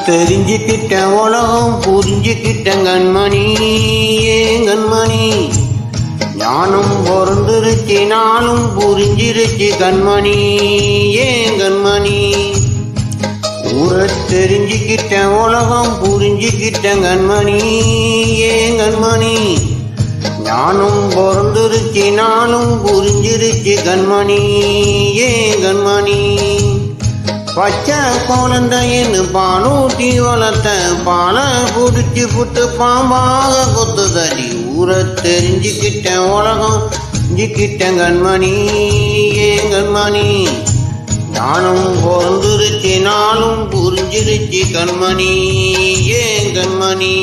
தெரிஞ்சுக்கிட்ட உலகம் புரிஞ்சுக்கிட்ட கண்மணி ஏன் கண்மணி ஞானம் பிறந்துருச்சு நாளும் புரிஞ்சிருச்சு கண்மணி ஏன் கண்மணி ஊரை தெரிஞ்சுக்கிட்ட உலகம் புரிஞ்சுக்கிட்ட கண்மணி ஏன் கண்மணி ஞானம் பிறந்துருச்சு நாளும் புரிஞ்சிருச்சு கண்மணி ஏன் கண்மணி பச்சை குழந்தைன்னு பாலூட்டி வளர்த்த பாலை குடிச்சு புட்டு பாம்பாக கொத்துதடி ஊரை தெரிஞ்சுக்கிட்ட உலகம் தெரிஞ்சுக்கிட்ட கண்மணி ஏன் கண்மணி ஞானம் பிறந்துருச்சு நாளும் புரிஞ்சிருச்சு கண்மணி ஏன் கண்மணி